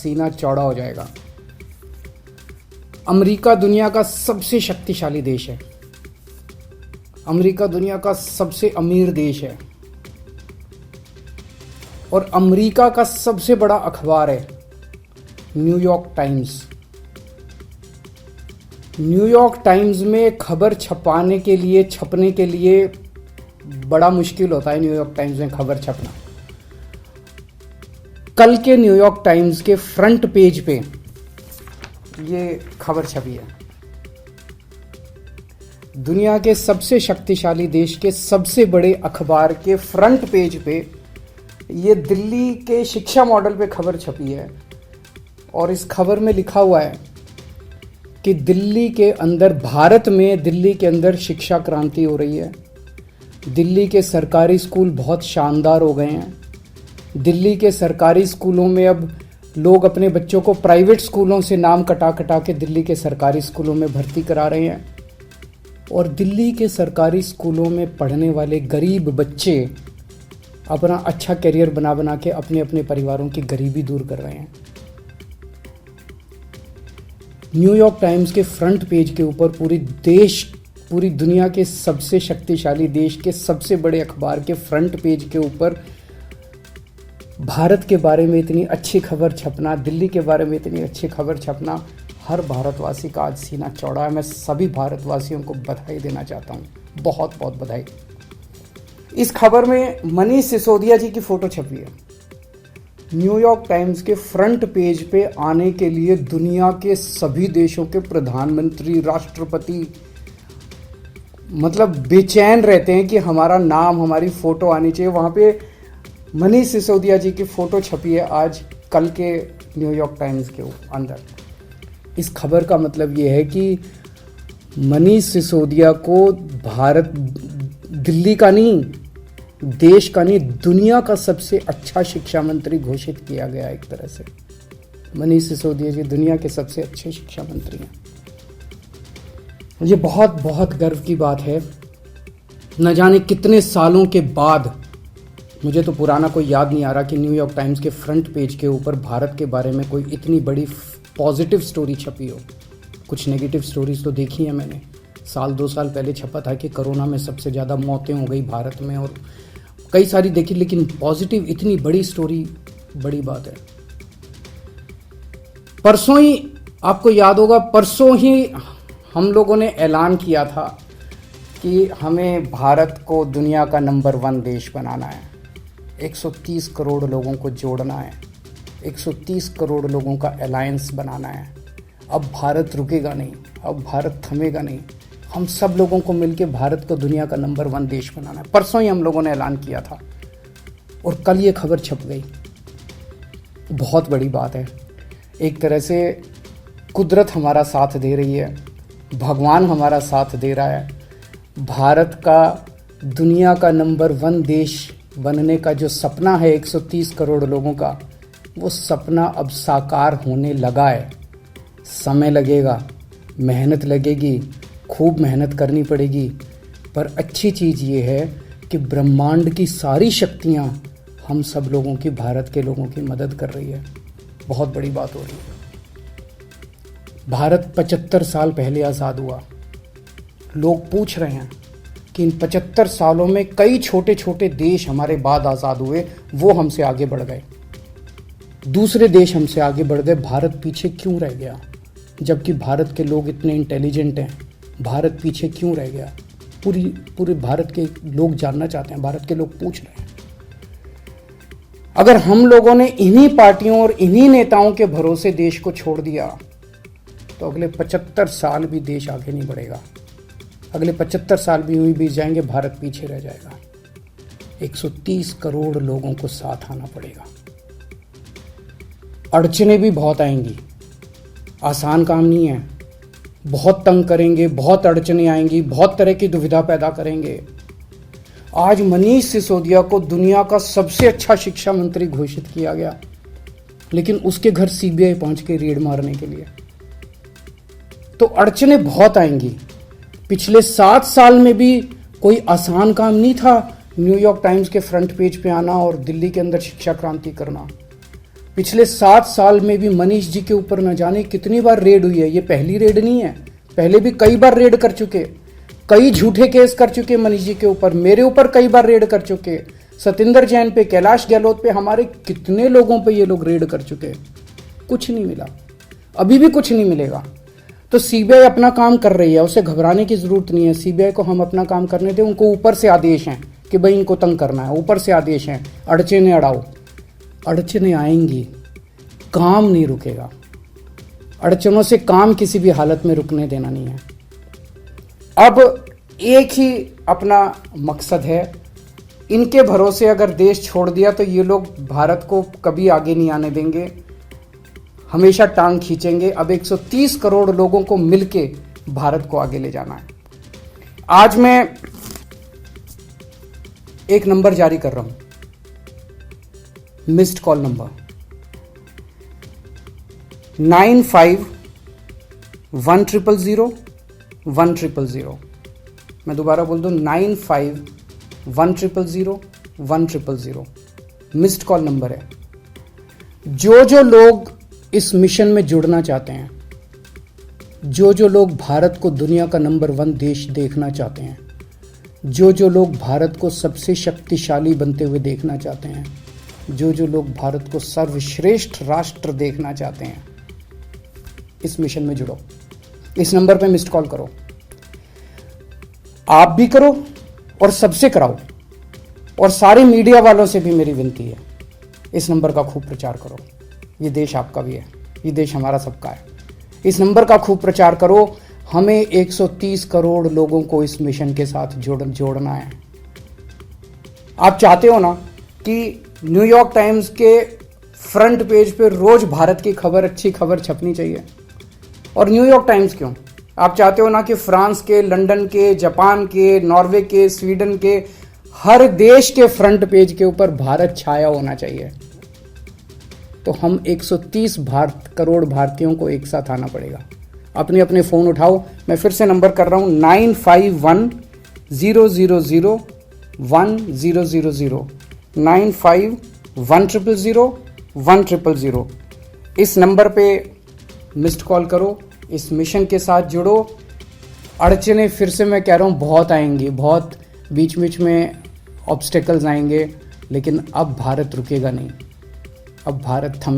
सीना चौड़ा हो जाएगा। अमेरिका दुनिया का सबसे शक्तिशाली देश है। अमेरिका दुनिया का सबसे अमीर देश है और अमेरिका का सबसे बड़ा अखबार है न्यूयॉर्क टाइम्स। न्यूयॉर्क टाइम्स में खबर छपने के लिए बड़ा मुश्किल होता है न्यूयॉर्क टाइम्स में खबर छपना। कल के न्यूयॉर्क टाइम्स के फ्रंट पेज पे ये खबर छपी है। दुनिया के सबसे शक्तिशाली देश के सबसे बड़े अखबार के फ्रंट पेज पे ये दिल्ली के शिक्षा मॉडल पे खबर छपी है और इस खबर में लिखा हुआ है कि दिल्ली के अंदर, भारत में दिल्ली के अंदर शिक्षा क्रांति हो रही है। दिल्ली के सरकारी स्कूल बहुत शानदार हो गए हैं। दिल्ली के सरकारी स्कूलों में अब लोग अपने बच्चों को प्राइवेट स्कूलों से नाम कटा कटा के दिल्ली के सरकारी स्कूलों में भर्ती करा रहे हैं और दिल्ली के सरकारी स्कूलों में पढ़ने वाले गरीब बच्चे अपना अच्छा करियर बना बना के अपने अपने परिवारों की गरीबी दूर कर रहे हैं। न्यूयॉर्क टाइम्स के फ्रंट पेज के ऊपर पूरी दुनिया के सबसे शक्तिशाली देश के सबसे बड़े अखबार के फ्रंट पेज के ऊपर भारत के बारे में इतनी अच्छी खबर छपना, दिल्ली के बारे में इतनी अच्छी खबर छपना, हर भारतवासी का आज सीना चौड़ा है। मैं सभी भारतवासियों को बधाई देना चाहता हूँ, बहुत बहुत बधाई। इस खबर में मनीष सिसोदिया जी की फोटो छपी है। न्यूयॉर्क टाइम्स के फ्रंट पेज पे आने के लिए दुनिया के सभी देशों के प्रधानमंत्री, राष्ट्रपति मतलब बेचैन रहते हैं कि हमारा नाम, हमारी फोटो आनी चाहिए। वहाँ पे मनीष सिसोदिया जी की फोटो छपी है आज कल के न्यूयॉर्क टाइम्स के अंदर। इस खबर का मतलब ये है कि मनीष सिसोदिया को भारत, दिल्ली का नहीं, देश का नहीं, दुनिया का सबसे अच्छा शिक्षा मंत्री घोषित किया गया। एक तरह से मनीष सिसोदिया जी दुनिया के सबसे अच्छे शिक्षा मंत्री हैं। ये बहुत बहुत गर्व की बात है। न जाने कितने सालों के बाद, मुझे तो पुराना कोई याद नहीं आ रहा कि न्यूयॉर्क टाइम्स के फ्रंट पेज के ऊपर भारत के बारे में कोई इतनी बड़ी पॉजिटिव स्टोरी छपी हो। कुछ नेगेटिव स्टोरीज तो देखी है मैंने। 1-2 साल पहले छपा था कि कोरोना में सबसे ज़्यादा मौतें हो गई भारत में और कई सारी देखी, लेकिन पॉजिटिव इतनी बड़ी स्टोरी बड़ी बात है। परसों ही, आपको याद होगा, परसों ही हम लोगों ने ऐलान किया था कि हमें भारत को दुनिया का नंबर 1 देश बनाना है। 130 करोड़ लोगों को जोड़ना है, 130 करोड़ लोगों का अलायंस बनाना है। अब भारत रुकेगा नहीं, अब भारत थमेगा नहीं। हम सब लोगों को मिलकर भारत को दुनिया का नंबर 1 देश बनाना है। परसों ही हम लोगों ने ऐलान किया था और कल ये खबर छप गई। बहुत बड़ी बात है। एक तरह से कुदरत हमारा साथ दे रही है, भगवान हमारा साथ दे रहा है। भारत का दुनिया का नंबर 1 देश बनने का जो सपना है 130 करोड़ लोगों का, वो सपना अब साकार होने लगा है। समय लगेगा, मेहनत लगेगी, खूब मेहनत करनी पड़ेगी, पर अच्छी चीज़ ये है कि ब्रह्मांड की सारी शक्तियाँ हम सब लोगों की, भारत के लोगों की मदद कर रही है। बहुत बड़ी बात हो रही है। भारत 75 साल पहले आज़ाद हुआ। लोग पूछ रहे हैं कि इन 75 सालों में कई छोटे छोटे देश हमारे बाद आज़ाद हुए, वो हमसे आगे बढ़ गए, दूसरे देश हमसे आगे बढ़ गए, भारत पीछे क्यों रह गया? जबकि भारत के लोग इतने इंटेलिजेंट हैं, भारत पीछे क्यों रह गया? पूरे भारत के लोग जानना चाहते हैं, भारत के लोग पूछ रहे हैं। अगर हम लोगों ने इन्हीं पार्टियों और इन्हीं नेताओं के भरोसे देश को छोड़ दिया तो अगले 75 साल भी देश आगे नहीं बढ़ेगा। अगले 75 साल भी यूं ही बीत जाएंगे, भारत पीछे रह जाएगा। 130 करोड़ लोगों को साथ आना पड़ेगा। अड़चने भी बहुत आएंगी, आसान काम नहीं है। बहुत तंग करेंगे, बहुत अड़चने आएंगी, बहुत तरह की दुविधा पैदा करेंगे। आज मनीष सिसोदिया को दुनिया का सबसे अच्छा शिक्षा मंत्री घोषित किया गया, लेकिन उसके घर सीबीआई पहुंच के रेड मारने के लिए। तो अड़चने बहुत आएंगी। पिछले 7 साल में भी कोई आसान काम नहीं था न्यूयॉर्क टाइम्स के फ्रंट पेज पे आना और दिल्ली के अंदर शिक्षा क्रांति करना। पिछले 7 साल में भी मनीष जी के ऊपर न जाने कितनी बार रेड हुई है। ये पहली रेड नहीं है, पहले भी कई बार रेड कर चुके, कई झूठे केस कर चुके मनीष जी के ऊपर, मेरे ऊपर कई बार रेड कर चुके, सतिंदर जैन पे, कैलाश गहलोत पे, हमारे कितने लोगों पे ये लोग रेड कर चुके, कुछ नहीं मिला, अभी भी कुछ नहीं मिलेगा। तो सीबीआई अपना काम कर रही है, उसे घबराने की जरूरत नहीं है। सीबीआई को हम अपना काम करने दें, उनको ऊपर से आदेश हैं कि भाई इनको तंग करना है, ऊपर से आदेश हैं, अड़चने अड़ाओ। अड़चने आएंगी, काम नहीं रुकेगा। अड़चनों से काम किसी भी हालत में रुकने देना नहीं है। अब एक ही अपना मकसद है, इनके भरोसे अगर देश छोड़ दिया तो ये लोग भारत को कभी आगे नहीं आने देंगे, हमेशा टांग खींचेंगे। अब 130 करोड़ लोगों को मिलके भारत को आगे ले जाना है। आज मैं एक नंबर जारी कर रहा हूं, मिस्ड कॉल नंबर 9510001000। मैं दोबारा बोल दूं, 9510001000 मिस्ड कॉल नंबर है। जो लोग इस मिशन में जुड़ना चाहते हैं, जो लोग भारत को दुनिया का नंबर 1 देश देखना चाहते हैं, जो लोग भारत को सबसे शक्तिशाली बनते हुए देखना चाहते हैं, जो लोग भारत को सर्वश्रेष्ठ राष्ट्र देखना चाहते हैं, इस मिशन में जुड़ो। इस नंबर पे मिस्ड कॉल करो, आप भी करो और सबसे कराओ, और सारे मीडिया वालों से भी मेरी विनती है, इस नंबर का खूब प्रचार करो। ये देश आपका भी है, ये देश हमारा सबका है। इस नंबर का खूब प्रचार करो। हमें 130 करोड़ लोगों को इस मिशन के साथ जोड़ना है। आप चाहते हो ना कि न्यूयॉर्क टाइम्स के फ्रंट पेज पे रोज भारत की खबर, अच्छी खबर छपनी चाहिए। और न्यूयॉर्क टाइम्स क्यों, आप चाहते हो ना कि फ्रांस के, लंदन के, जापान के, नॉर्वे के, स्वीडन के, हर देश के फ्रंट पेज के ऊपर भारत छाया होना चाहिए। तो हम 130 करोड़ भारतीयों को एक साथ आना पड़ेगा। अपने अपने फ़ोन उठाओ, मैं फिर से नंबर कर रहा हूँ, 9510001000 9510001000। इस नंबर पे मिस्ड कॉल करो, इस मिशन के साथ जुड़ो। अड़चने फिर से मैं कह रहा हूँ बहुत आएंगी, बहुत बीच बीच में ऑब्स्टेकल्स आएंगे, लेकिन अब भारत रुकेगा नहीं, अब भारत थमे